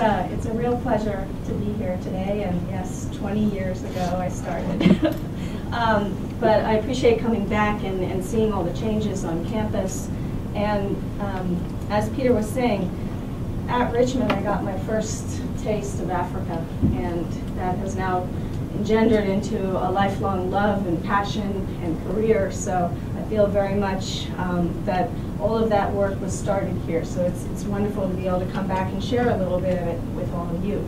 it's a real pleasure to be here today, and yes, 20 years ago I started. But I appreciate coming back and seeing all the changes on campus. And as Peter was saying, at Richmond I got my first taste of Africa, and that has now engendered into a lifelong love and passion and career. So I feel very much that all of that work was started here. So it's wonderful to be able to come back and share a little bit of it with all of you.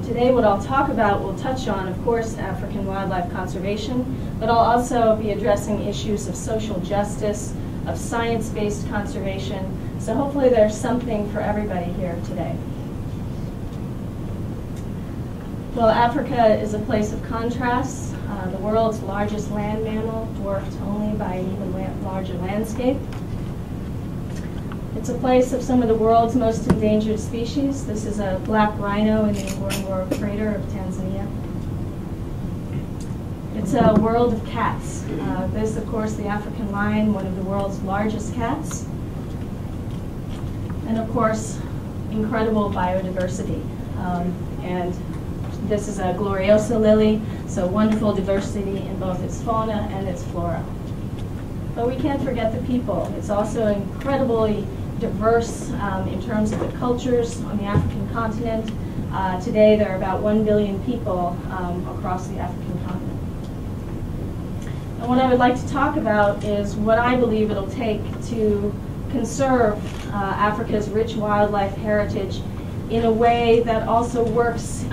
Today what I'll talk about, we'll touch on, of course, African wildlife conservation, but I'll also be addressing issues of social justice, of science-based conservation. So hopefully there's something for everybody here today. Well, Africa is a place of contrasts. The world's largest land mammal, dwarfed only by an even larger landscape. It's a place of some of the world's most endangered species. This is a black rhino in the Ngorongoro crater of Tanzania. It's a world of cats. This, of course, the African lion, one of the world's largest cats. And, of course, incredible biodiversity. And this is a gloriosa lily, so wonderful diversity in both its fauna and its flora. But we can't forget the people. It's also incredibly diverse in terms of the cultures on the African continent. Today there are about 1 billion people across the African continent. And what I would like to talk about is what I believe it'll take to conserve Africa's rich wildlife heritage in a way that also works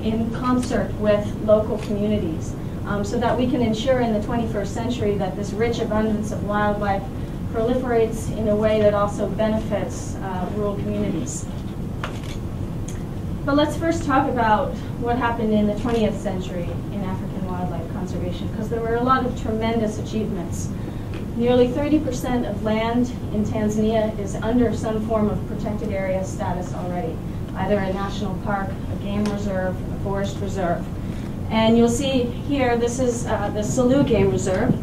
in concert with local communities, so that we can ensure in the 21st century that this rich abundance of wildlife proliferates in a way that also benefits rural communities. But let's first talk about what happened in the 20th century in African wildlife conservation, because there were a lot of tremendous achievements. Nearly 30% of land in Tanzania is under some form of protected area status already, either a national park, a game reserve, a forest reserve. And you'll see here, this is the Salu Game Reserve.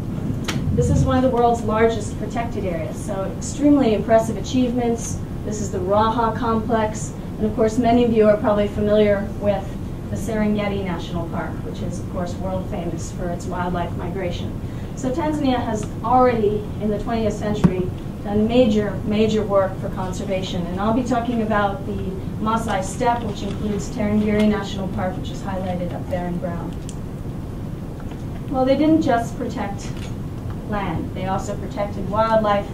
This is one of the world's largest protected areas, so extremely impressive achievements. This is the Raha complex, and of course many of you are probably familiar with the Serengeti National Park, which is of course world famous for its wildlife migration. So Tanzania has already, in the 20th century, done major work for conservation, and I'll be talking about the Maasai Steppe, which includes Tarangire National Park, which is highlighted up there in brown. Well, they didn't just protect land, they also protected wildlife,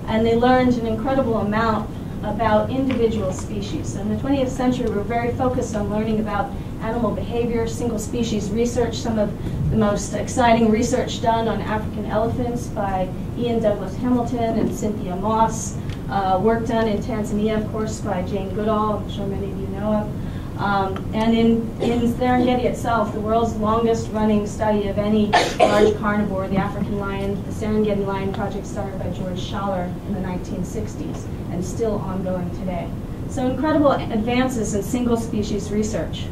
and they learned an incredible amount about individual species. In the 20th century, we were very focused on learning about animal behavior, single species research. Some of the most exciting research done on African elephants by Ian Douglas Hamilton and Cynthia Moss. Work done in Tanzania, of course, by Jane Goodall, I'm sure many of you know of. And in Serengeti itself, the world's longest running study of any large carnivore, the African lion, the Serengeti Lion Project started by George Schaller in the 1960s and still ongoing today. So incredible advances in single species research.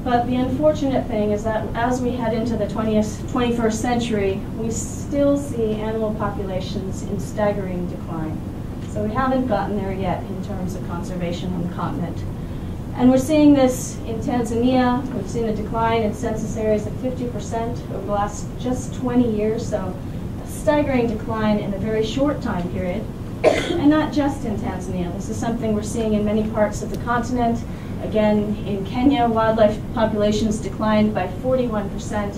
But the unfortunate thing is that as we head into the 21st century, we still see animal populations in staggering decline. So we haven't gotten there yet in terms of conservation on the continent. And we're seeing this in Tanzania. We've seen a decline in census areas of 50% over the last just 20 years, so a staggering decline in a very short time period. And not just in Tanzania. This is something we're seeing in many parts of the continent. Again, in Kenya, wildlife populations declined by 41%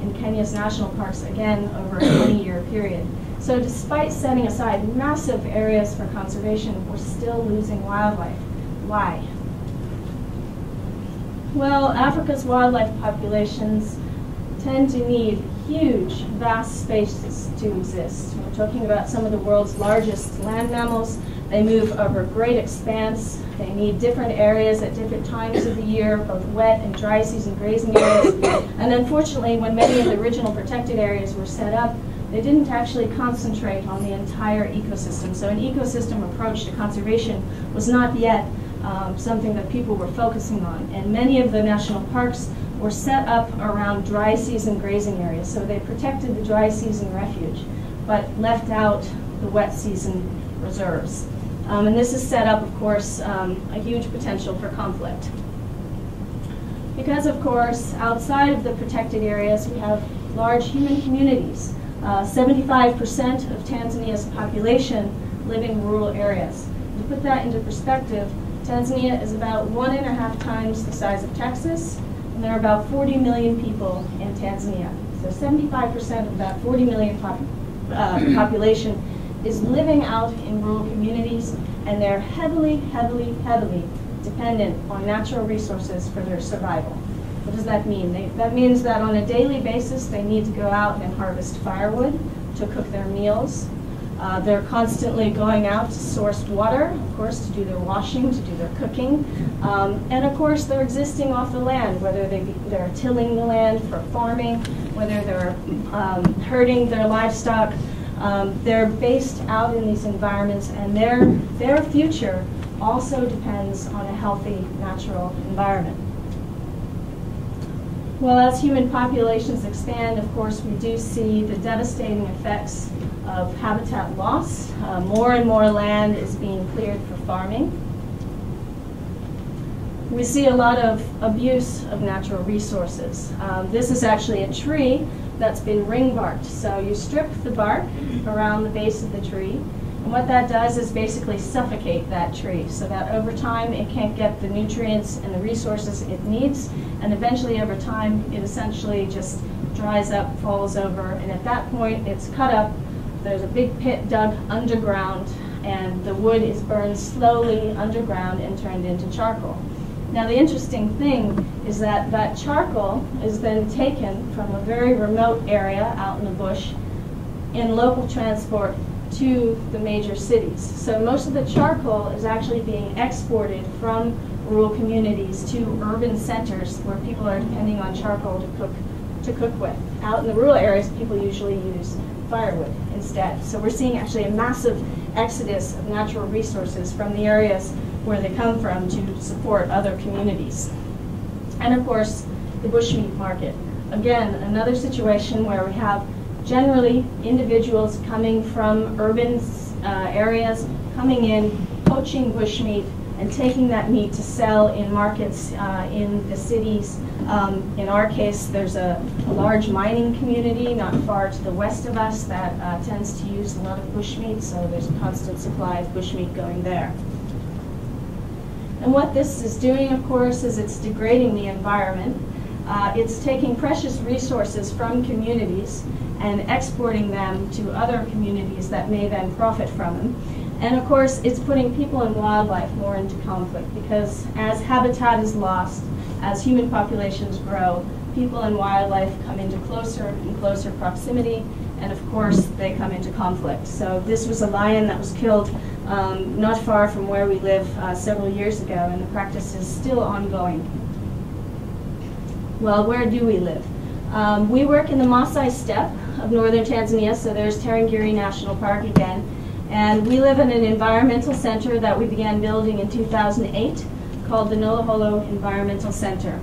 in Kenya's national parks, again, over a 20-year period. So despite setting aside massive areas for conservation, we're still losing wildlife. Why? Well, Africa's wildlife populations tend to need huge, vast spaces to exist. We're talking about some of the world's largest land mammals. They move over a great expanse. They need different areas at different times of the year, both wet and dry season grazing areas. And unfortunately, when many of the original protected areas were set up, they didn't actually concentrate on the entire ecosystem. So an ecosystem approach to conservation was not yet something that people were focusing on. And many of the national parks were set up around dry season grazing areas. So they protected the dry season refuge, but left out the wet season reserves. And this has set up, of course, a huge potential for conflict. Because, of course, outside of the protected areas, we have large human communities. 75% of Tanzania's population live in rural areas. To put that into perspective, Tanzania is about 1.5 times the size of Texas, and there are about 40 million people in Tanzania. So 75% of that 40 million population is living out in rural communities, and they're heavily, heavily, heavily dependent on natural resources for their survival. What does that mean? That means that on a daily basis, they need to go out and harvest firewood to cook their meals. They're constantly going out to source water, of course, to do their washing, to do their cooking. And of course, they're existing off the land, whether they're tilling the land for farming, whether they're herding their livestock. They're based out in these environments, and their future also depends on a healthy natural environment. Well, as human populations expand, of course, we do see the devastating effects of habitat loss. More and more land is being cleared for farming. We see a lot of abuse of natural resources. This is actually a tree that's been ring-barked. So you strip the bark around the base of the tree, and what that does is basically suffocate that tree so that over time it can't get the nutrients and the resources it needs, and eventually over time it essentially just dries up, falls over, and at that point it's cut up, there's a big pit dug underground, and the wood is burned slowly underground and turned into charcoal. Now the interesting thing is that that charcoal is then taken from a very remote area out in the bush in local transport to the major cities. So most of the charcoal is actually being exported from rural communities to urban centers where people are depending on charcoal to cook with. Out in the rural areas, people usually use firewood instead. So we're seeing actually a massive exodus of natural resources from the areas where they come from to support other communities. And of course, the bushmeat market. Again, another situation where we have generally individuals coming from urban areas, coming in, poaching bushmeat, and taking that meat to sell in markets in the cities. In our case, there's a large mining community not far to the west of us that tends to use a lot of bushmeat, so there's a constant supply of bushmeat going there. And what this is doing, of course, is it's degrading the environment. It's taking precious resources from communities and exporting them to other communities that may then profit from them. And of course, it's putting people and wildlife more into conflict because as habitat is lost, as human populations grow, people and wildlife come into closer and closer proximity, and of course, they come into conflict. So this was a lion that was killed not far from where we live several years ago, and the practice is still ongoing. Well, where do we live? We work in the Maasai steppe of northern Tanzania, so there's Tarangire National Park again. And we live in an environmental center that we began building in 2008 called the Noloholo Environmental Center.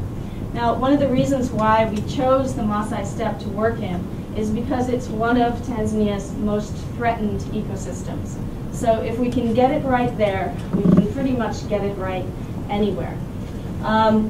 Now, one of the reasons why we chose the Maasai steppe to work in is because it's one of Tanzania's most threatened ecosystems. So if we can get it right there, we can pretty much get it right anywhere.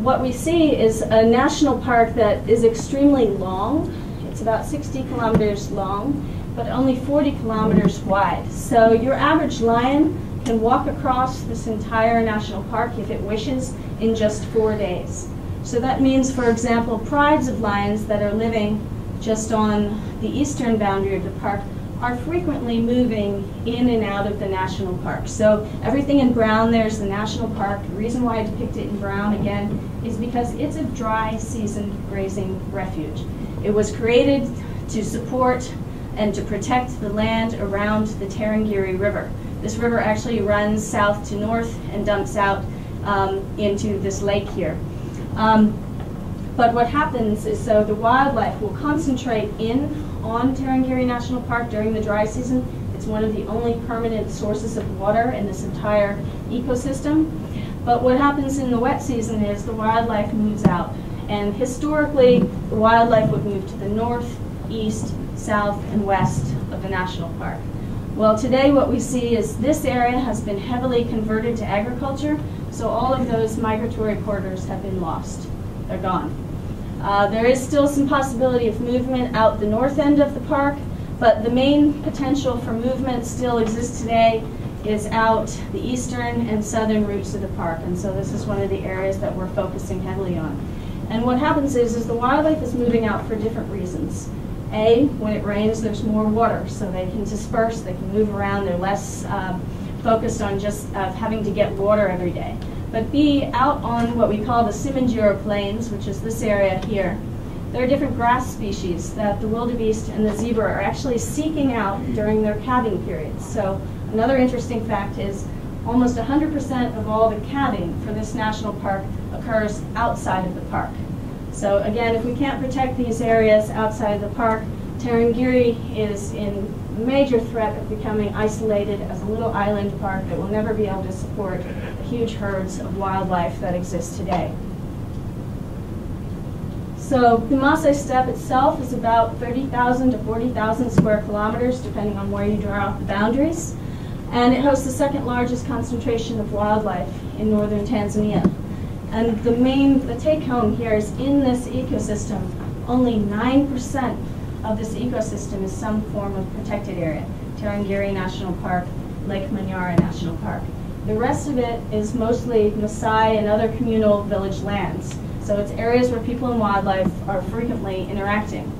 What we see is a national park that is extremely long. It's about 60 kilometers long, but only 40 kilometers wide. So your average lion can walk across this entire national park if it wishes in just 4 days. So that means, for example, prides of lions that are living just on the eastern boundary of the park are frequently moving in and out of the national park. So everything in brown there is the national park. The reason why I depict it in brown again is because it's a dry season grazing refuge. It was created to support and to protect the land around the Tarangire River. This river actually runs south to north and dumps out into this lake here. But what happens is, so the wildlife will concentrate in on Tarangire National Park during the dry season. It's one of the only permanent sources of water in this entire ecosystem. But what happens in the wet season is the wildlife moves out. And historically, the wildlife would move to the north, east, south, and west of the national park. Well, today what we see is this area has been heavily converted to agriculture, so all of those migratory corridors have been lost. They're gone. There is still some possibility of movement out the north end of the park, but the main potential for movement still exists today is out the eastern and southern routes of the park, and so this is one of the areas that we're focusing heavily on. And what happens is the wildlife is moving out for different reasons. A, when it rains, there's more water, so they can disperse, they can move around, they're less focused on just having to get water every day. But B, out on what we call the Simanjiro Plains, which is this area here, there are different grass species that the wildebeest and the zebra are actually seeking out during their calving periods. So another interesting fact is almost 100% of all the calving for this national park occurs outside of the park. So again, if we can't protect these areas outside of the park, Tarangire is in major threat of becoming isolated as a little island park that will never be able to support the huge herds of wildlife that exist today. So the Maasai Steppe itself is about 30,000 to 40,000 square kilometers, depending on where you draw out the boundaries. And it hosts the second largest concentration of wildlife in northern Tanzania. And the take home here is in this ecosystem, only 9% of this ecosystem is some form of protected area. Tarangire National Park, Lake Manyara National Park. The rest of it is mostly Maasai and other communal village lands. So it's areas where people and wildlife are frequently interacting.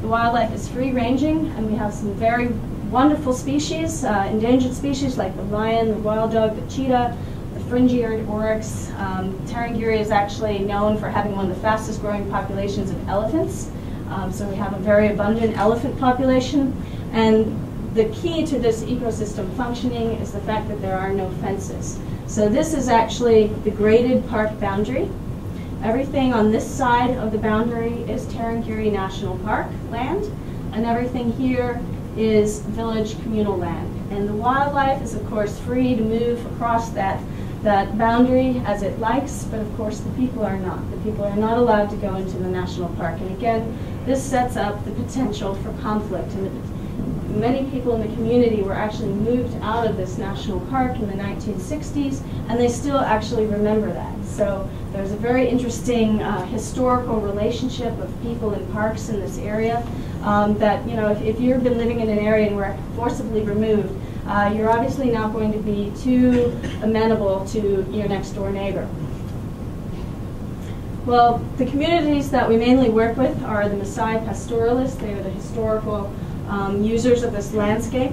The wildlife is free-ranging, and we have some very wonderful species, endangered species like the lion, the wild dog, the cheetah, the fringe-eared oryx. Tarangire is actually known for having one of the fastest growing populations of elephants. So we have a very abundant elephant population. And the key to this ecosystem functioning is the fact that there are no fences. So this is actually the graded park boundary. Everything on this side of the boundary is Tarangire National Park land, and everything here is village communal land. And the wildlife is, of course, free to move across that boundary as it likes, but of course the people are not. The people are not allowed to go into the national park. And again, this sets up the potential for conflict. And many people in the community were actually moved out of this national park in the 1960s, and they still actually remember that. So there's a very interesting historical relationship of people and parks in this area that, you know, if you've been living in an area and were forcibly removed, you're obviously not going to be too amenable to your next door neighbor. Well, the communities that we mainly work with are the Maasai pastoralists. They are the historical users of this landscape,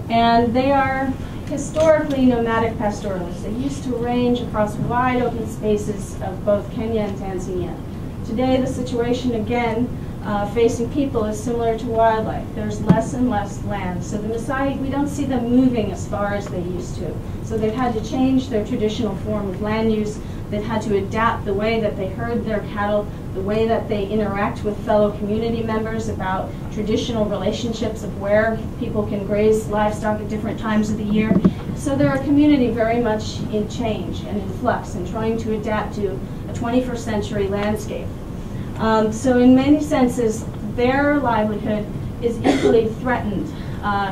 and they are historically nomadic pastoralists. They used to range across wide open spaces of both Kenya and Tanzania. Today, the situation again facing people is similar to wildlife. There's less and less land. So the Maasai, we don't see them moving as far as they used to. So they've had to change their traditional form of land use. They've had to adapt the way that they herd their cattle, the way that they interact with fellow community members about traditional relationships of where people can graze livestock at different times of the year. So they're a community very much in change and in flux and trying to adapt to a 21st century landscape. So in many senses, their livelihood is equally threatened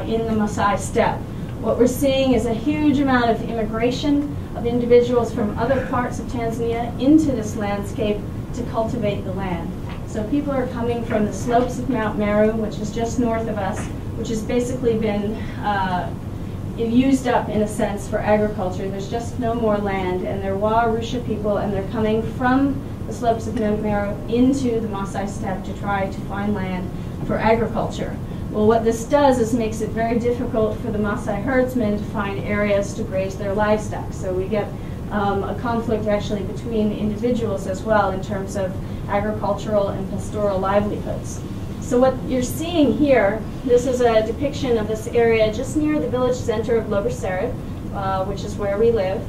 in the Maasai Steppe. What we're seeing is a huge amount of immigration of individuals from other parts of Tanzania into this landscape to cultivate the land. So people are coming from the slopes of Mount Meru, which is just north of us, which has basically been used up in a sense for agriculture. There's just no more land, and they're Wa-Arusha people, and they're coming from the slopes of Mount Meru into the Maasai Steppe to try to find land for agriculture. Well, what this does is makes it very difficult for the Maasai herdsmen to find areas to graze their livestock. So we get a conflict actually between individuals as well in terms of agricultural and pastoral livelihoods. So what you're seeing here, this is a depiction of this area just near the village center of Loberserre, which is where we live.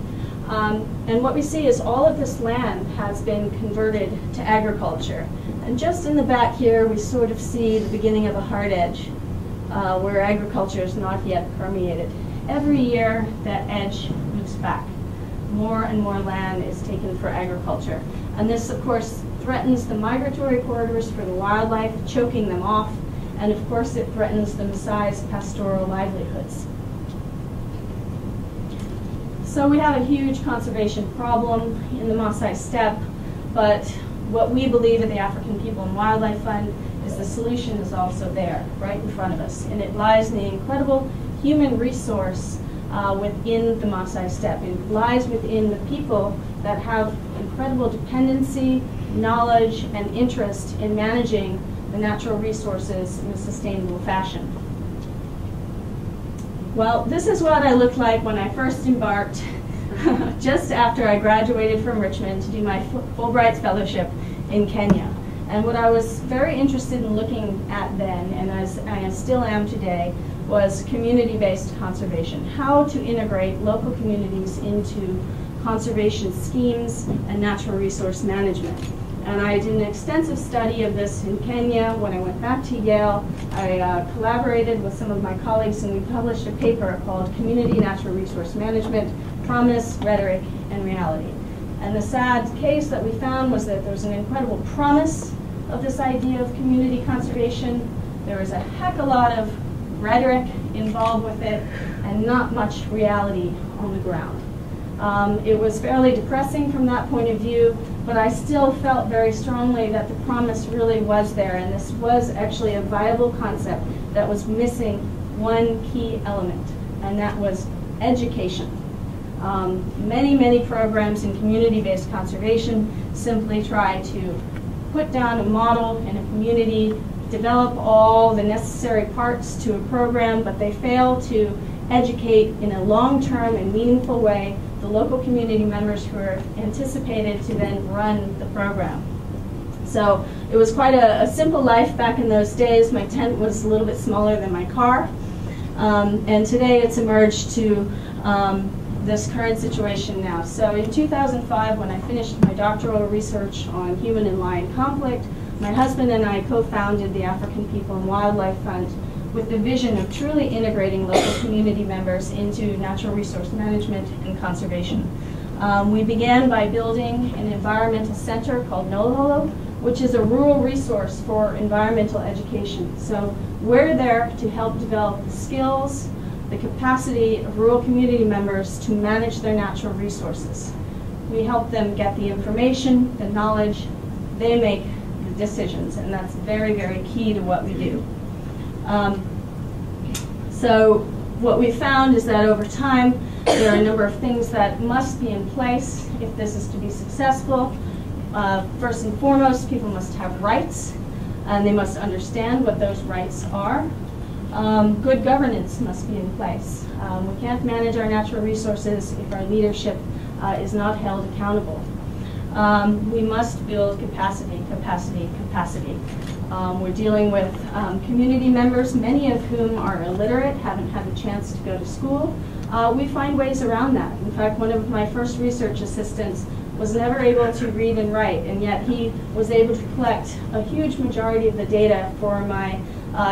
And what we see is all of this land has been converted to agriculture. And just in the back here, we sort of see the beginning of a hard edge where agriculture is not yet permeated. Every year, that edge moves back. More and more land is taken for agriculture. And this, of course, threatens the migratory corridors for the wildlife, choking them off. And of course, it threatens the Maasai's pastoral livelihoods. So we have a huge conservation problem in the Maasai steppe, but what we believe at the African People and Wildlife Fund is the solution is also there, right in front of us. And it lies in the incredible human resource within the Maasai steppe. It lies within the people that have incredible dependency, knowledge, and interest in managing the natural resources in a sustainable fashion. Well, this is what I looked like when I first embarked just after I graduated from Richmond to do my Fulbright Fellowship in Kenya. And what I was very interested in looking at then, and as I still am today, was community-based conservation. How to integrate local communities into conservation schemes and natural resource management. And I did an extensive study of this in Kenya. When I went back to Yale, I collaborated with some of my colleagues, and we published a paper called Community Natural Resource Management, Promise, Rhetoric, and Reality. And the sad case that we found was that there was an incredible promise of this idea of community conservation. There was a heck of a lot of rhetoric involved with it, and not much reality on the ground. It was fairly depressing from that point of view, but I still felt very strongly that the promise really was there, and this was actually a viable concept that was missing one key element, and that was education. Many programs in community-based conservation simply try to put down a model in a community, develop all the necessary parts to a program, but they fail to educate in a long-term and meaningful way the local community members who are anticipated to then run the program. So it was quite a simple life back in those days. My tent was a little bit smaller than my car. And today it's emerged to this current situation now. So in 2005, when I finished my doctoral research on human and lion conflict, my husband and I co-founded the African People and Wildlife Fund with the vision of truly integrating local community members into natural resource management and conservation. We began by building an environmental center called Noloholo, which is a rural resource for environmental education. So we're there to help develop the skills, the capacity of rural community members to manage their natural resources. We help them get the information, the knowledge, they make the decisions, and that's very, very key to what we do. So what we found is that over time, there are a number of things that must be in place if this is to be successful. First and foremost, people must have rights, and they must understand what those rights are. Good governance must be in place. We can't manage our natural resources if our leadership is not held accountable. We must build capacity. We're dealing with community members, many of whom are illiterate, haven't had a chance to go to school. We find ways around that. In fact, one of my first research assistants was never able to read and write, and yet he was able to collect a huge majority of the data for my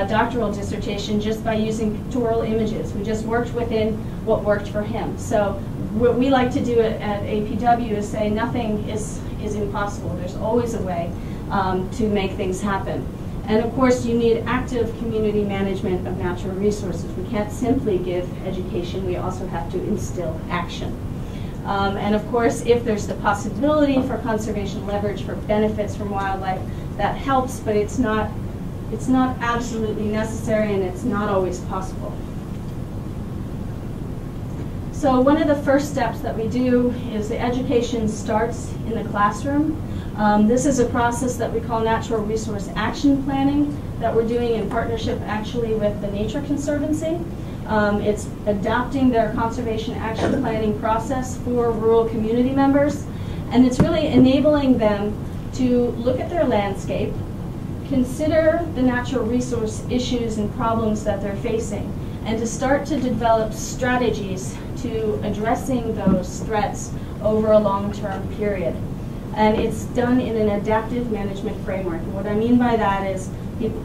doctoral dissertation just by using pictorial images. We just worked within what worked for him. So what we like to do at APW is say nothing is impossible. There's always a way to make things happen. And of course, you need active community management of natural resources. We can't simply give education, we also have to instill action. And of course, if there's the possibility for conservation leverage for benefits from wildlife, that helps, but it's not absolutely necessary, and it's not always possible. So one of the first steps that we do is the education starts in the classroom. This is a process that we call natural resource action planning that we're doing in partnership actually with the Nature Conservancy. It's adopting their conservation action planning process for rural community members, and it's really enabling them to look at their landscape, consider the natural resource issues and problems that they're facing, and to start to develop strategies to addressing those threats over a long-term period. And it's done in an adaptive management framework. And what I mean by that is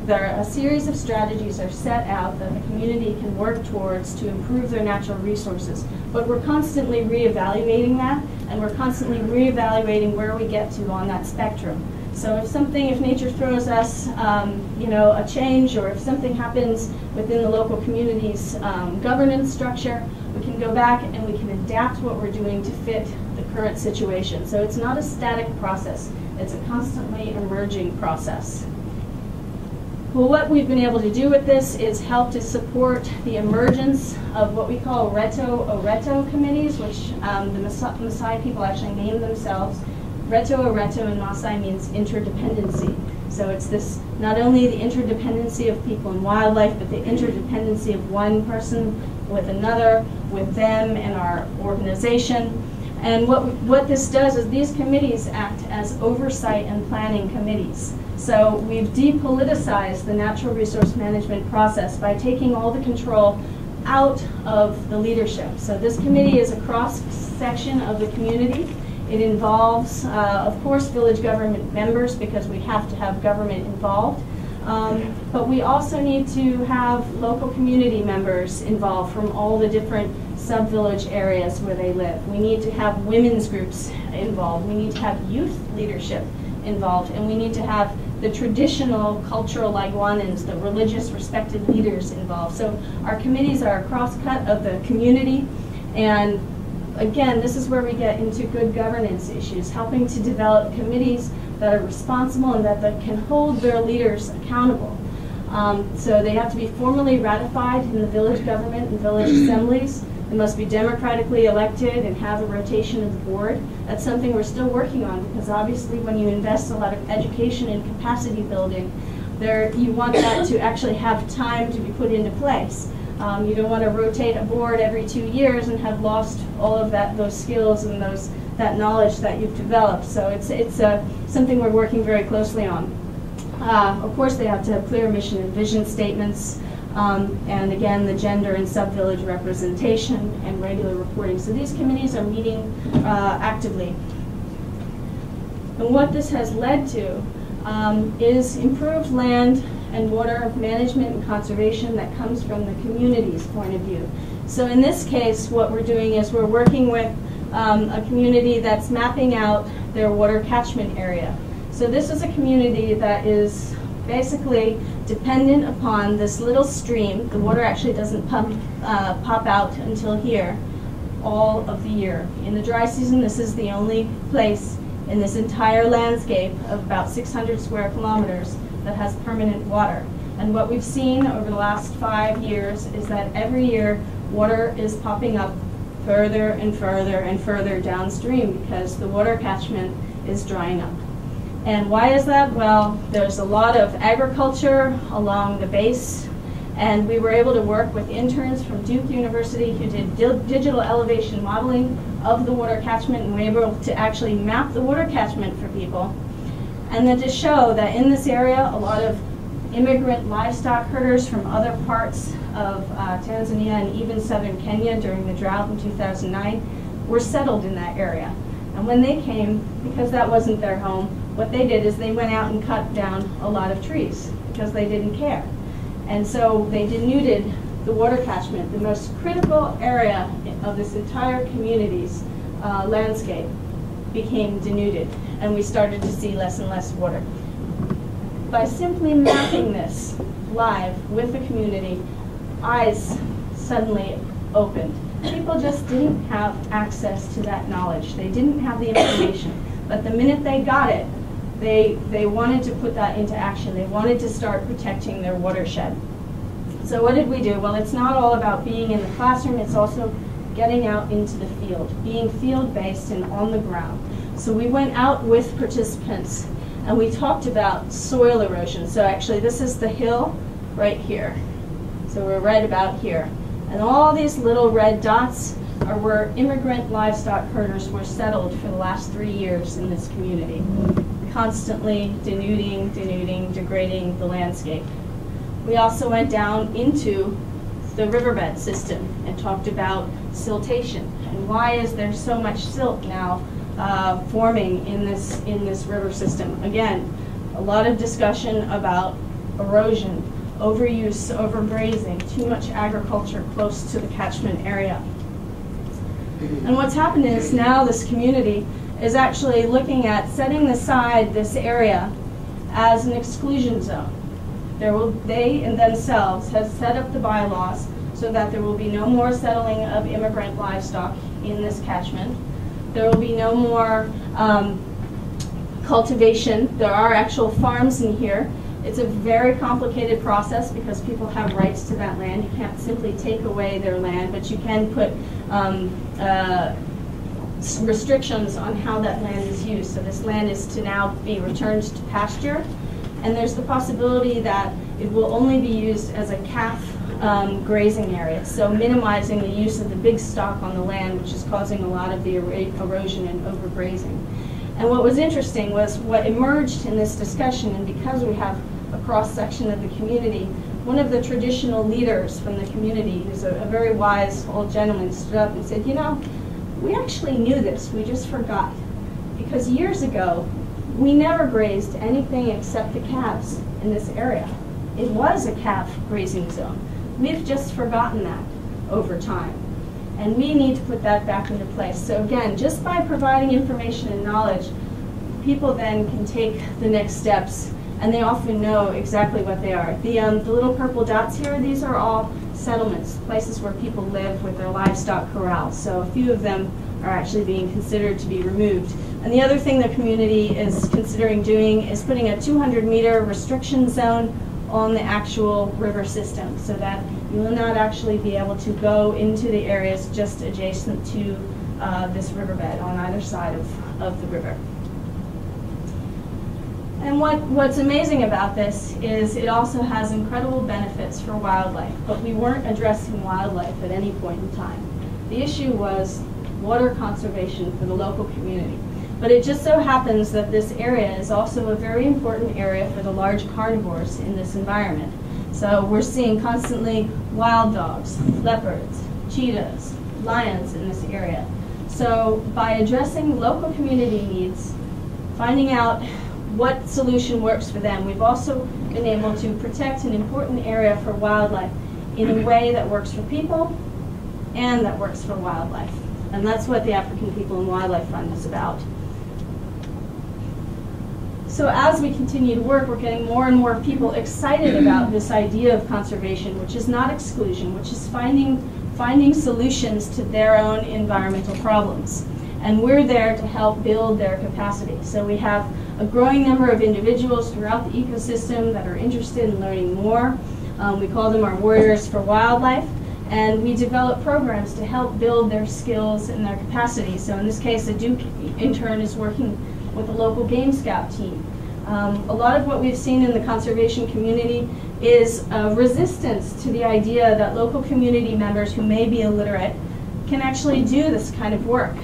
there are a series of strategies are set out that the community can work towards to improve their natural resources. But we're constantly reevaluating that, and we're constantly reevaluating where we get to on that spectrum. So if nature throws us, a change, or if something happens within the local community's governance structure, we can go back and we can adapt what we're doing to fit the current situation. So it's not a static process. It's a constantly emerging process. Well, what we've been able to do with this is help to support the emergence of what we call Retroreto committees, which the Maasai people actually name themselves. Retroreto in Maasai means interdependency. So it's this, not only the interdependency of people and wildlife, but the interdependency of one person with another, with them and our organization. And what this does is these committees act as oversight and planning committees. So we've depoliticized the natural resource management process by taking all the control out of the leadership. So this committee is a cross-section of the community. It involves, of course, village government members, because we have to have government involved. But we also need to have local community members involved from all the different sub-village areas where they live. We need to have women's groups involved. We need to have youth leadership involved. And we need to have the traditional cultural Lagwanans, the religious respected leaders involved. So our committees are a cross-cut of the community. And again, this is where we get into good governance issues, helping to develop committees that are responsible and that can hold their leaders accountable. So they have to be formally ratified in the village government and village assemblies. They must be democratically elected and have a rotation of the board. That's something we're still working on, because obviously when you invest a lot of education and capacity building, you want that to actually have time to be put into place. You don't want to rotate a board every 2 years and have lost all of those skills and that knowledge that you've developed. So it's something we're working very closely on. Of course, they have to have clear mission and vision statements, and again, the gender and sub-village representation and regular reporting. So these committees are meeting actively. And what this has led to is improved land and water management and conservation that comes from the community's point of view. So in this case, what we're doing is we're working with a community that's mapping out their water catchment area. So this is a community that is basically dependent upon this little stream. The water actually doesn't pop out until here all of the year. In the dry season, this is the only place in this entire landscape of about 600 square kilometers that has permanent water. And what we've seen over the last 5 years is that every year water is popping up further and further and further downstream because the water catchment is drying up. And why is that? Well, there's a lot of agriculture along the base, and we were able to work with interns from Duke University who did digital elevation modeling of the water catchment, and we were able to actually map the water catchment for people. And then to show that in this area, a lot of immigrant livestock herders from other parts of Tanzania and even southern Kenya during the drought in 2009 were settled in that area. And when they came, because that wasn't their home, what they did is they went out and cut down a lot of trees because they didn't care. And so they denuded the water catchment, the most critical area of this entire community's landscape became denuded, and we started to see less and less water. By simply mapping this live with the community, eyes suddenly opened. People just didn't have access to that knowledge. They didn't have the information. But the minute they got it, they wanted to put that into action. They wanted to start protecting their watershed. So what did we do? Well, it's not all about being in the classroom. It's also getting out into the field, being field-based and on the ground. So we went out with participants and we talked about soil erosion. So actually this is the hill right here. So we're right about here. And all these little red dots are where immigrant livestock herders were settled for the last 3 years in this community, constantly denuding, degrading the landscape. We also went down into the riverbed system and talked about siltation and why is there so much silt now forming in this river system. Again, a lot of discussion about erosion, overuse, overgrazing, too much agriculture close to the catchment area. And what's happened is now this community is actually looking at setting aside this area as an exclusion zone. They in themselves have set up the bylaws so that there will be no more settling of immigrant livestock in this catchment. There will be no more cultivation. There are actual farms in here. It's a very complicated process because people have rights to that land. You can't simply take away their land, but you can put restrictions on how that land is used. So this land is to now be returned to pasture, and there's the possibility that it will only be used as a calf grazing area, so minimizing the use of the big stock on the land, which is causing a lot of the erosion and overgrazing. And what was interesting was what emerged in this discussion, and because we have a cross-section of the community, one of the traditional leaders from the community, who's a very wise old gentleman, stood up and said, you know, we actually knew this, we just forgot. Because years ago, we never grazed anything except the calves in this area. It was a calf grazing zone. We've just forgotten that over time. And we need to put that back into place. So again, just by providing information and knowledge, people then can take the next steps, and they often know exactly what they are. The little purple dots here, these are all settlements, places where people live with their livestock corrals. So a few of them are actually being considered to be removed. And the other thing the community is considering doing is putting a 200-meter restriction zone on the actual river system, so that you will not actually be able to go into the areas just adjacent to this riverbed on either side of the river. And what's amazing about this is it also has incredible benefits for wildlife, but we weren't addressing wildlife at any point in time. The issue was water conservation for the local community. But it just so happens that this area is also a very important area for the large carnivores in this environment. So we're seeing constantly wild dogs, leopards, cheetahs, lions in this area. So by addressing local community needs, finding out what solution works for them, we've also been able to protect an important area for wildlife in a way that works for people and that works for wildlife. And that's what the African People and Wildlife Fund is about. So as we continue to work, we're getting more and more people excited about this idea of conservation, which is not exclusion, which is finding solutions to their own environmental problems. And we're there to help build their capacity. So we have a growing number of individuals throughout the ecosystem that are interested in learning more. We call them our Warriors for Wildlife. And we develop programs to help build their skills and their capacity. So in this case, a Duke intern is working with a local Game Scout team. A lot of what we've seen in the conservation community is resistance to the idea that local community members who may be illiterate can actually do this kind of work.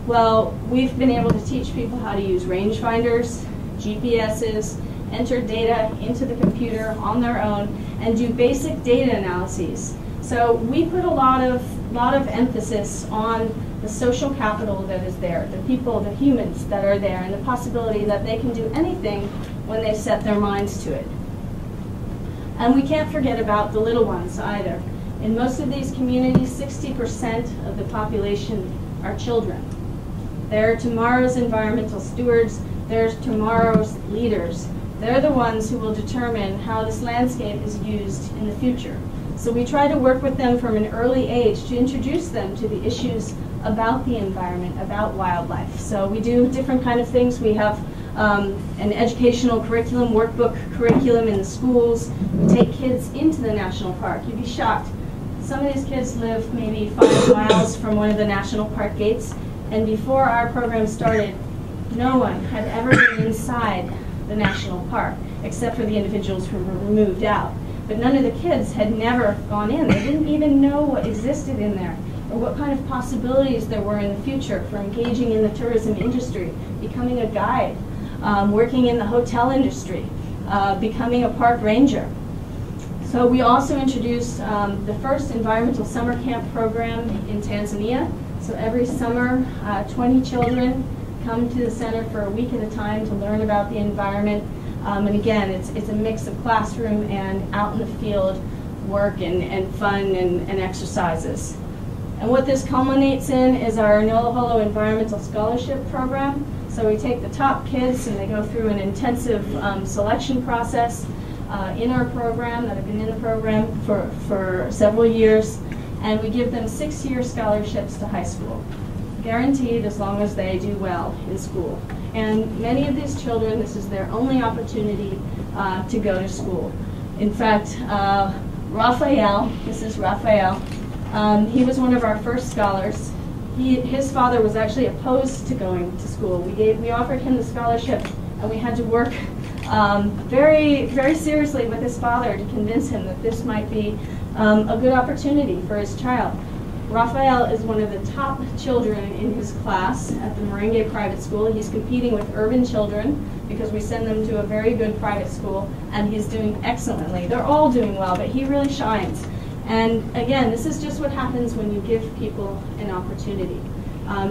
Well, we've been able to teach people how to use rangefinders, GPSs, enter data into the computer on their own, and do basic data analyses. So we put a lot of emphasis on the social capital that is there, the people, the humans that are there, and the possibility that they can do anything when they set their minds to it. And we can't forget about the little ones either. In most of these communities, 60% of the population are children. They're tomorrow's environmental stewards, they're tomorrow's leaders. They're the ones who will determine how this landscape is used in the future. So we try to work with them from an early age to introduce them to the issues about the environment, about wildlife. So we do different kind of things. We have an educational curriculum, workbook curriculum in the schools. We take kids into the national park. You'd be shocked. Some of these kids live maybe 5 miles from one of the national park gates, and before our program started, no one had ever been inside the national park, except for the individuals who were moved out. But none of the kids had never gone in. They didn't even know what existed in there, or what kind of possibilities there were in the future for engaging in the tourism industry, becoming a guide, working in the hotel industry, becoming a park ranger. So we also introduced the first environmental summer camp program in Tanzania. So every summer, 20 children come to the center for a week at a time to learn about the environment. And again, it's a mix of classroom and out in the field work and fun and exercises. And what this culminates in is our Noloholo Environmental Scholarship Program. So we take the top kids and they go through an intensive selection process in our program that have been in the program for several years. And we give them 6-year scholarships to high school, guaranteed as long as they do well in school. And many of these children, this is their only opportunity to go to school. In fact, Raphael, this is Raphael, he was one of our first scholars. His father was actually opposed to going to school. We offered him the scholarship, and we had to work very, very seriously with his father to convince him that this might be a good opportunity for his child. Raphael is one of the top children in his class at the Merengue private school. He's competing with urban children because we send them to a very good private school, and he's doing excellently. They're all doing well, but he really shines. And again, this is just what happens when you give people an opportunity.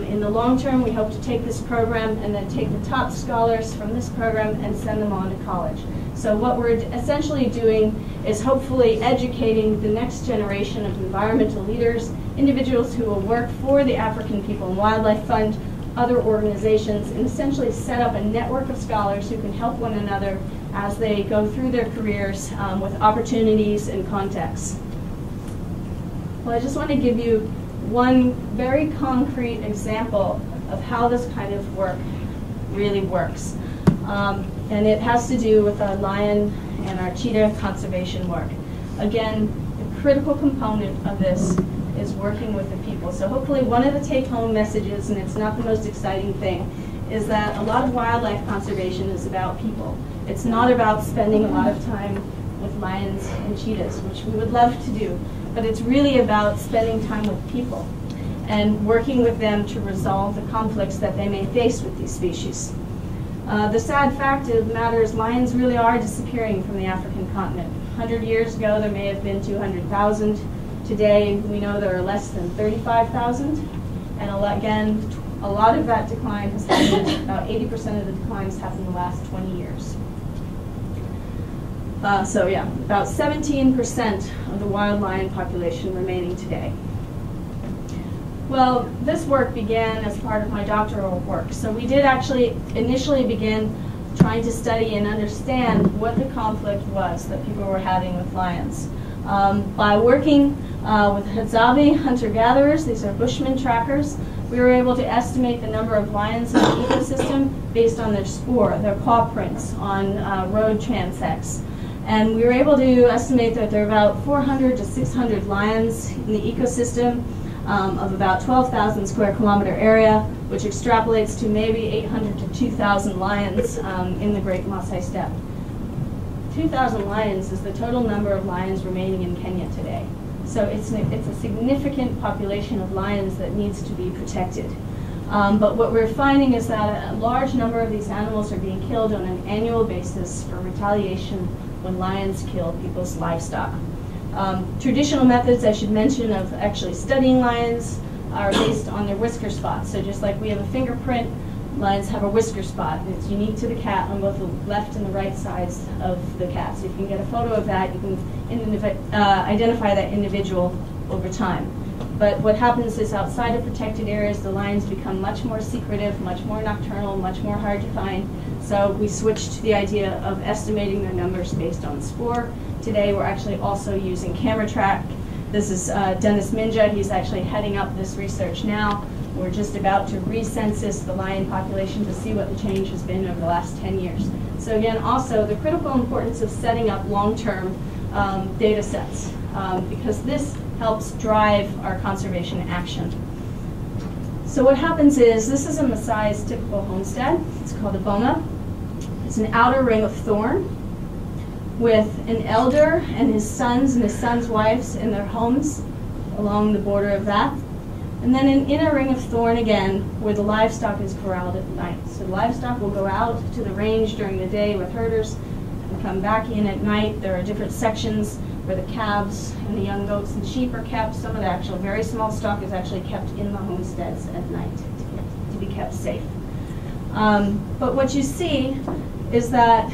In the long term, we hope to take this program and then take the top scholars from this program and send them on to college. So what we're essentially doing is hopefully educating the next generation of environmental leaders, individuals who will work for the African People and Wildlife Fund, other organizations, and essentially set up a network of scholars who can help one another as they go through their careers with opportunities and contexts. Well, I just want to give you one very concrete example of how this kind of work really works. And it has to do with our lion and our cheetah conservation work. Again, the critical component of this is working with the people. So hopefully one of the take-home messages, and it's not the most exciting thing, is that a lot of wildlife conservation is about people. It's not about spending a lot of time with lions and cheetahs, which we would love to do, but it's really about spending time with people and working with them to resolve the conflicts that they may face with these species. The sad fact of the matter is lions really are disappearing from the African continent. 100 years ago, there may have been 200,000. Today, we know there are less than 35,000. And again, a lot of that decline has happened, about 80% of the declines happened in the last 20 years. So yeah, about 17% of the wild lion population remaining today. Well, this work began as part of my doctoral work. So we did actually initially begin trying to study and understand what the conflict was that people were having with lions. By working with Hadzabe hunter-gatherers, these are Bushman trackers, we were able to estimate the number of lions in the ecosystem based on their spoor, their paw prints on road transects. And we were able to estimate that there are about 400 to 600 lions in the ecosystem of about 12,000 square kilometer area, which extrapolates to maybe 800 to 2,000 lions in the Great Maasai Steppe. 2,000 lions is the total number of lions remaining in Kenya today. So it's a significant population of lions that needs to be protected. But what we're finding is that a large number of these animals are being killed on an annual basis for retaliation when lions kill people's livestock. Traditional methods, I should mention, of actually studying lions are based on their whisker spots. So just like we have a fingerprint, lions have a whisker spot. It's unique to the cat on both the left and the right sides of the cat. So if you can get a photo of that, you can identify that individual over time. But what happens is outside of protected areas, the lions become much more secretive, much more nocturnal, much more hard to find. So we switched to the idea of estimating their numbers based on spoor. Today we're actually also using camera track. This is Dennis Minja. He's actually heading up this research now. We're just about to recensus the lion population to see what the change has been over the last 10 years. So again, also the critical importance of setting up long-term data sets because this helps drive our conservation action. So what happens is, this is a Maasai's typical homestead. It's called a Boneup. It's an outer ring of thorn with an elder and his sons' wives in their homes along the border of that. And then an inner ring of thorn again where the livestock is corralled at night. So the livestock will go out to the range during the day with herders and come back in at night. There are different sections where the calves and the young goats and sheep are kept. Some of the actual very small stock is actually kept in the homesteads at night to be kept safe. But what you see is that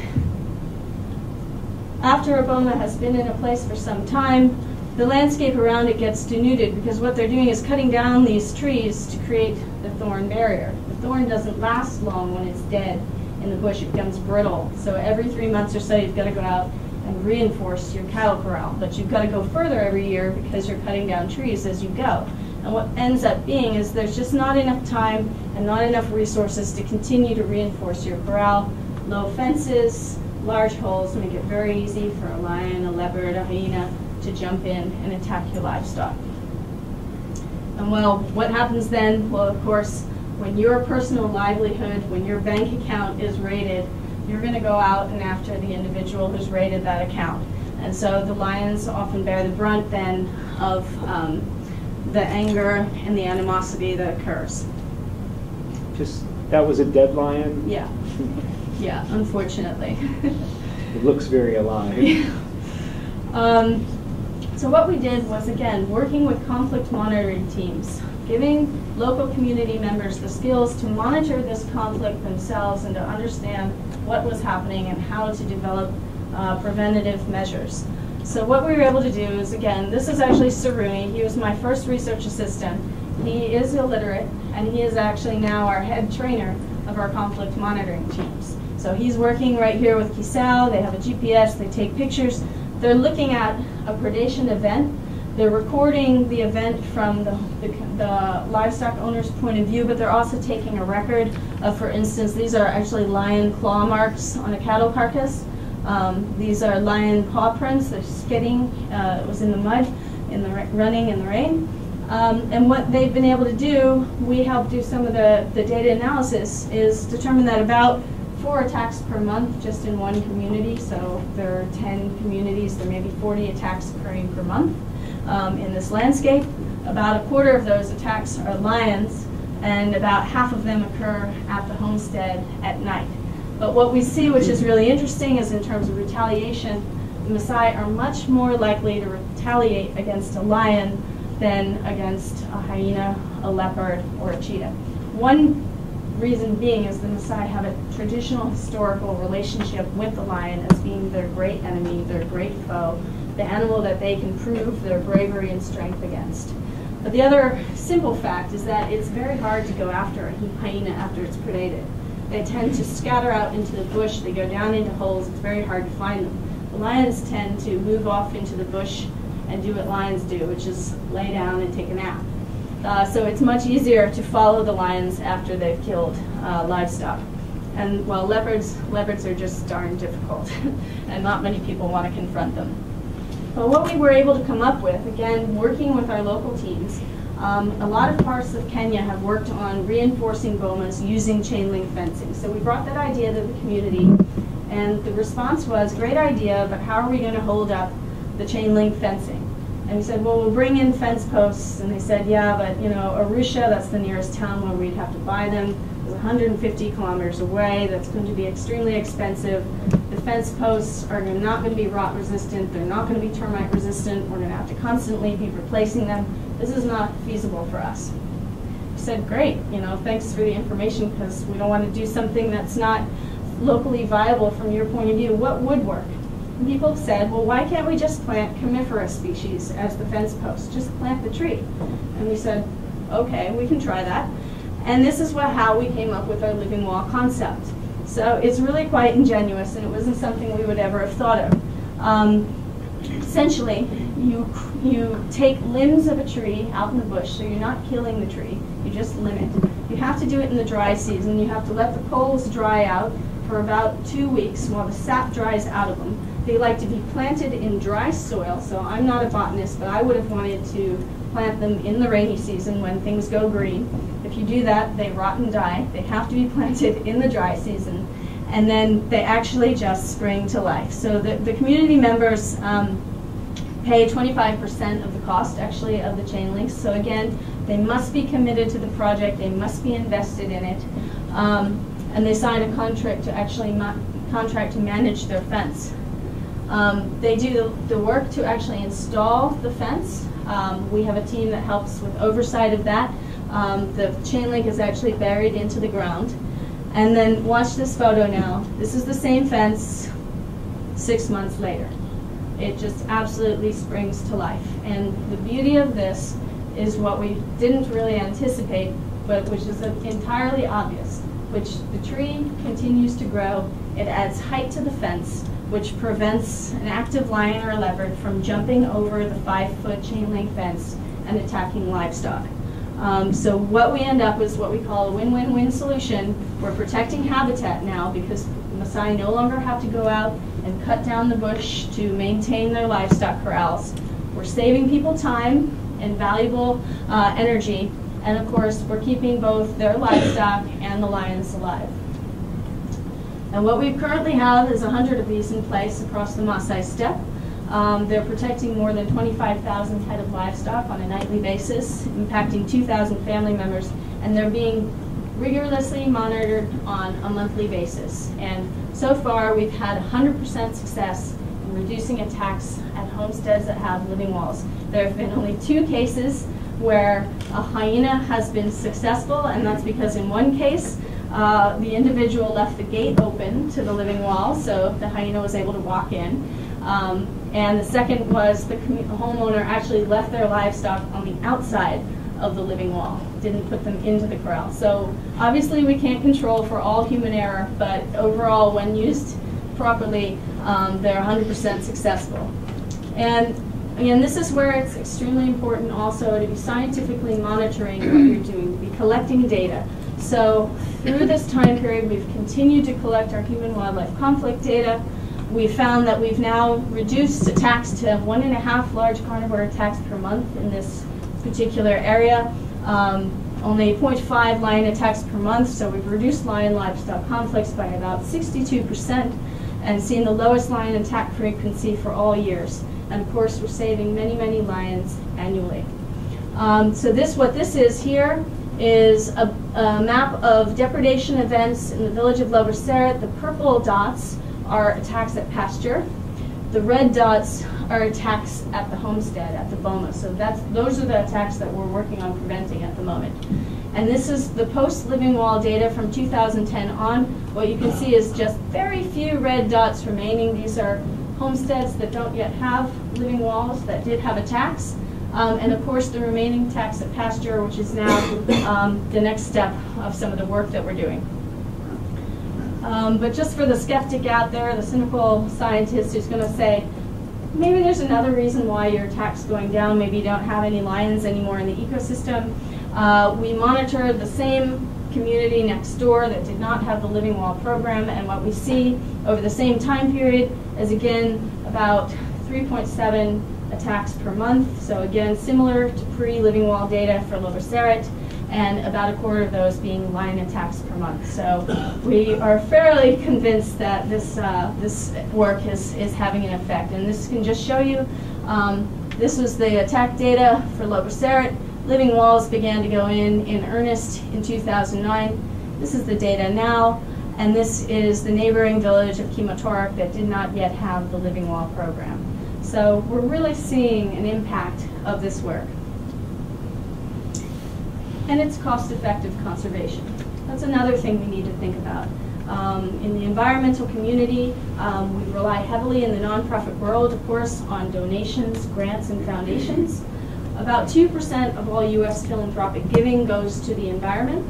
after a boma has been in a place for some time, the landscape around it gets denuded because what they're doing is cutting down these trees to create the thorn barrier. The thorn doesn't last long when it's dead in the bush. It becomes brittle. So every 3 months or so you've got to go out and reinforce your cattle corral. But you've got to go further every year because you're cutting down trees as you go. And what ends up being is there's just not enough time and not enough resources to continue to reinforce your corral. Low fences, large holes make it very easy for a lion, a leopard, a hyena to jump in and attack your livestock. And well, what happens then? Well, of course, when your personal livelihood, when your bank account is raided, you're going to go out and after the individual who's raided that account. And so the lions often bear the brunt then of the anger and the animosity that occurs. That was a dead lion? Yeah. Yeah, unfortunately. It looks very alive. Yeah. So what we did was, again, working with conflict monitoring teams, giving local community members the skills to monitor this conflict themselves and to understand what was happening and how to develop preventative measures. So what we were able to do is, again, this is actually Saruni. He was my first research assistant. He is illiterate, and he is actually now our head trainer of our conflict monitoring teams. So he's working right here with Kisao. They have a GPS. They take pictures. They're looking at a predation event. They're recording the event from the livestock owner's point of view, but they're also taking a record of, for instance, these are actually lion claw marks on a cattle carcass. These are lion paw prints. They're skidding. It was in the mud, running in the rain. And what they've been able to do, we help do some of the data analysis, is determine that about 4 attacks per month just in one community. So there are 10 communities, there may be 40 attacks occurring per month in this landscape. About a quarter of those attacks are lions, and about half of them occur at the homestead at night. But what we see, which is really interesting, is in terms of retaliation, the Maasai are much more likely to retaliate against a lion than against a hyena, a leopard, or a cheetah. One reason being is the Maasai have a traditional historical relationship with the lion as being their great enemy, their great foe, the animal that they can prove their bravery and strength against. But the other simple fact is that it's very hard to go after a hyena after it's predated. They tend to scatter out into the bush, they go down into holes, it's very hard to find them. The lions tend to move off into the bush and do what lions do, which is lay down and take a nap. So it's much easier to follow the lions after they've killed livestock. And while leopards are just darn difficult, and not many people want to confront them. But what we were able to come up with, again, working with our local teams, a lot of parts of Kenya have worked on reinforcing bomas using chain link fencing. So we brought that idea to the community, and the response was, great idea, but how are we going to hold up the chain link fencing? And we said, well, we'll bring in fence posts. And they said, yeah, but Arusha, that's the nearest town where we'd have to buy them. It's 150 kilometers away. That's going to be extremely expensive. The fence posts are not going to be rot resistant. They're not going to be termite resistant. We're going to have to constantly be replacing them. This is not feasible for us. We said, great, thanks for the information, because we don't want to do something that's not locally viable from your point of view. What would work? And people said, well, why can't we just plant coniferous species as the fence post? Just plant the tree. And we said, okay, we can try that. And this is how we came up with our living wall concept. So it's really quite ingenious, and it wasn't something we would ever have thought of. Essentially, you take limbs of a tree out in the bush, so you're not killing the tree, you just limb it. You have to do it in the dry season. You have to let the poles dry out for about 2 weeks while the sap dries out of them. They like to be planted in dry soil, so I'm not a botanist, but I would have wanted to plant them in the rainy season when things go green. If you do that, they rot and die. They have to be planted in the dry season, and then they actually just spring to life. So the community members pay 25% of the cost, actually, of the chain links. So again, they must be committed to the project. They must be invested in it. And they sign a contract to actually manage their fence. They do the work to actually install the fence. We have a team that helps with oversight of that. The chain link is actually buried into the ground. And then watch this photo now. This is the same fence 6 months later. It just absolutely springs to life. And the beauty of this is what we didn't really anticipate, but which is entirely obvious, which the tree continues to grow. It adds height to the fence, which prevents an active lion or leopard from jumping over the 5-foot chain link fence and attacking livestock. So what we end up is what we call a win-win-win solution. We're protecting habitat now because Maasai no longer have to go out and cut down the bush to maintain their livestock corrals. We're saving people time and valuable energy, and of course we're keeping both their livestock and the lions alive. And what we currently have is 100 of these in place across the Maasai steppe. They're protecting more than 25,000 head of livestock on a nightly basis, impacting 2,000 family members, and they're being rigorously monitored on a monthly basis. And so far we've had 100% success in reducing attacks at homesteads that have living walls. There have been only 2 cases where a hyena has been successful, and that's because in one case the individual left the gate open to the living wall, so the hyena was able to walk in. And the second was the homeowner actually left their livestock on the outside of the living wall, didn't put them into the corral. So obviously we can't control for all human error, but overall when used properly, they're 100% successful. And again, this is where it's extremely important also to be scientifically monitoring what you're doing, to be collecting data. So through this time period, we've continued to collect our human-wildlife conflict data. We found that we've now reduced attacks to 1.5 large carnivore attacks per month in this particular area. Only 0.5 lion attacks per month, so we've reduced lion-livestock conflicts by about 62% and seen the lowest lion attack frequency for all years. And of course, we're saving many, many lions annually. So what this is here is a map of depredation events in the village of Lower Serret. The purple dots are attacks at pasture. The red dots are attacks at the homestead, at the boma. So those are the attacks that we're working on preventing at the moment. And this is the post-living wall data from 2010 on. What you can see is just very few red dots remaining. These are homesteads that don't yet have living walls that did have attacks. And of course the remaining attacks at pasture, which is now the next step of some of the work that we're doing. But just for the skeptic out there, the cynical scientist who's going to say, maybe there's another reason why your attack's going down, maybe you don't have any lions anymore in the ecosystem. We monitored the same community next door that did not have the living wall program, and what we see over the same time period is again about 3.7 attacks per month. So again, similar to pre-living wall data for Lower Serret, and about 1/4 of those being lion attacks per month. So we are fairly convinced that this work is having an effect. And this can just show you, this was the attack data for Lower Serret. Living walls began to go in earnest in 2009. This is the data now, and this is the neighboring village of Kimotorik that did not yet have the living wall program. So we're really seeing an impact of this work. And it's cost-effective conservation. That's another thing we need to think about. In the environmental community, we rely heavily in the nonprofit world, of course, on donations, grants, and foundations. About 2% of all U.S. philanthropic giving goes to the environment.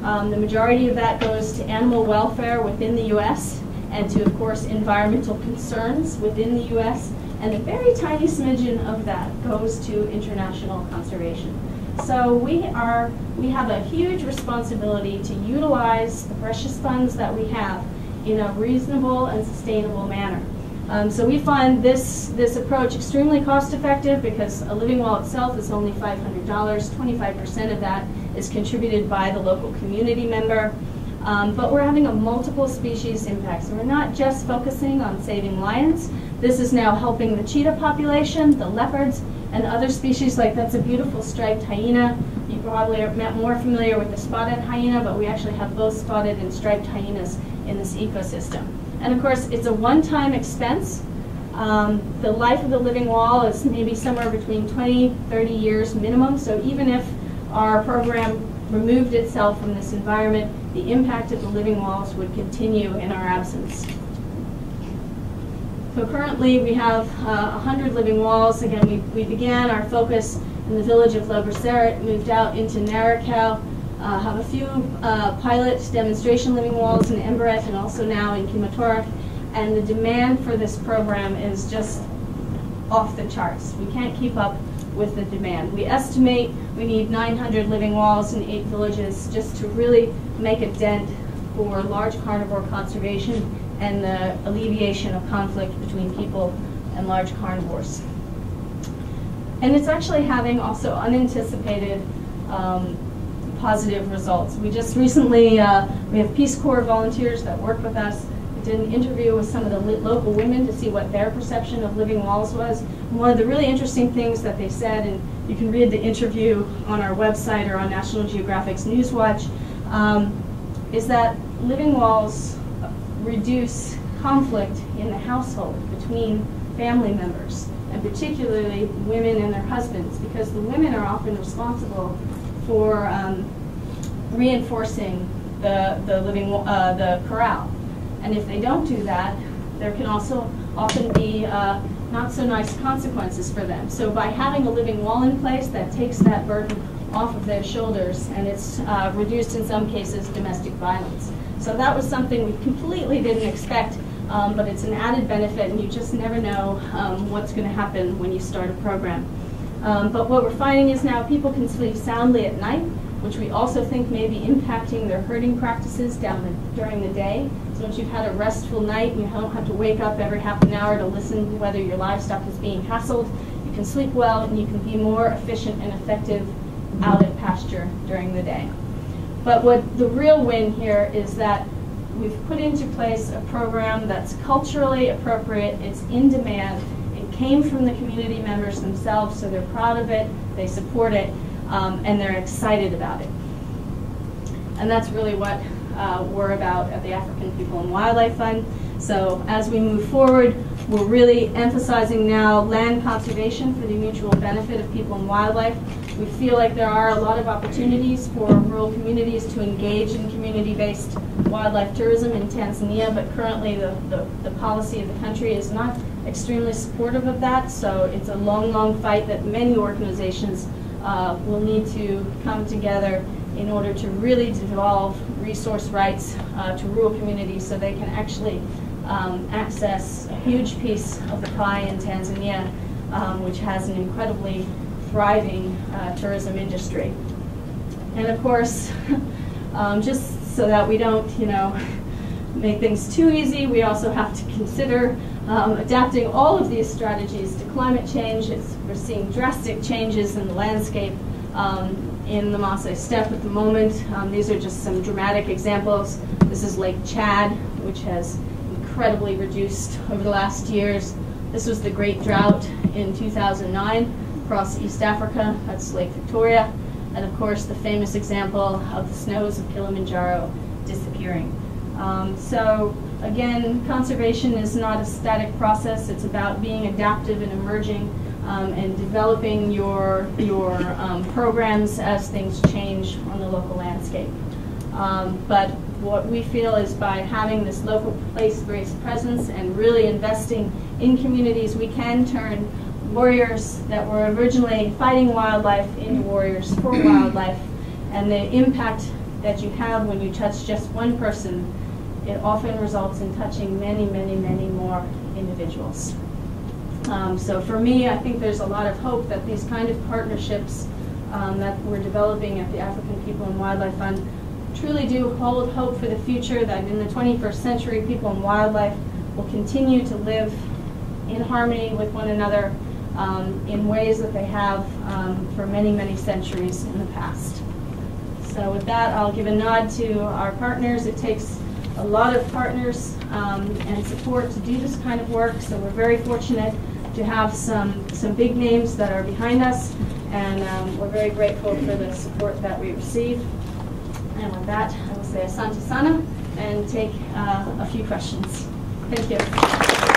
The majority of that goes to animal welfare within the U.S. and to, of course, environmental concerns within the U.S. And a very tiny smidgen of that goes to international conservation. So we have a huge responsibility to utilize the precious funds that we have in a reasonable and sustainable manner. So we find this approach extremely cost-effective because a living wall itself is only $500. 25% of that is contributed by the local community member. But we're having a multiple species impact. So we're not just focusing on saving lions. This is now helping the cheetah population, the leopards, and other species. Like that's a beautiful striped hyena. You probably are more familiar with the spotted hyena, but we actually have both spotted and striped hyenas in this ecosystem. And of course, it's a one-time expense. The life of the living wall is maybe somewhere between 20, 30 years minimum. So even if our program removed itself from this environment, the impact of the living walls would continue in our absence. So currently we have 100 living walls. Again, we began our focus in the village of Loberseret, moved out into Narakau, have a few pilot demonstration living walls in Emberet and also now in Kimatorak. And the demand for this program is just off the charts. We can't keep up with the demand. We estimate we need 900 living walls in 8 villages just to really make a dent for large carnivore conservation and the alleviation of conflict between people and large carnivores. And it's actually having also unanticipated positive results. We just recently, we have Peace Corps volunteers that work with us. We did an interview with some of the local women to see what their perception of living walls was. And one of the really interesting things that they said, and you can read the interview on our website or on National Geographic's Newswatch, is that living walls reduce conflict in the household between family members, and particularly women and their husbands, because the women are often responsible for reinforcing the corral. And if they don't do that, there can also often be not so nice consequences for them. So by having a living wall in place, that takes that burden off of their shoulders, and it's reduced in some cases domestic violence. So that was something we completely didn't expect, but it's an added benefit, and you just never know what's going to happen when you start a program. But what we're finding is now people can sleep soundly at night, which we also think may be impacting their herding practices during the day. So once you've had a restful night, you don't have to wake up every half an hour to listen to whether your livestock is being hassled. You can sleep well, and you can be more efficient and effective out at pasture during the day. But what the real win here is that we've put into place a program that's culturally appropriate, it's in demand, it came from the community members themselves, so they're proud of it, they support it, and they're excited about it. And that's really what we're about at the African People and Wildlife Fund. So as we move forward, we're really emphasizing now land conservation for the mutual benefit of people and wildlife. We feel like there are a lot of opportunities for rural communities to engage in community-based wildlife tourism in Tanzania, but currently the policy of the country is not extremely supportive of that, so it's a long, long fight that many organizations will need to come together in order to really devolve resource rights to rural communities so they can actually access a huge piece of the pie in Tanzania, which has an incredibly thriving tourism industry. And of course, just so that we don't, make things too easy, we also have to consider adapting all of these strategies to climate change. We're seeing drastic changes in the landscape in the Maasai Steppe at the moment. These are just some dramatic examples. This is Lake Chad, which has incredibly reduced over the last years. This was the Great Drought in 2009 across East Africa. That's Lake Victoria. And of course, the famous example of the snows of Kilimanjaro disappearing. So again, conservation is not a static process. It's about being adaptive and emerging and developing your programs as things change on the local landscape. But what we feel is by having this local place-based presence and really investing in communities, we can turn warriors that were originally fighting wildlife into warriors for wildlife. And the impact that you have when you touch just one person, it often results in touching many, many, many more individuals. So for me, I think there's a lot of hope that these kind of partnerships that we're developing at the African People and Wildlife Fund truly do hold hope for the future, that in the 21st century, people and wildlife will continue to live in harmony with one another in ways that they have for many, many centuries in the past. So with that, I'll give a nod to our partners. It takes a lot of partners and support to do this kind of work, so we're very fortunate to have some big names that are behind us, and we're very grateful for the support that we receive. And with that, I will say Asante Sana and take a few questions. Thank you.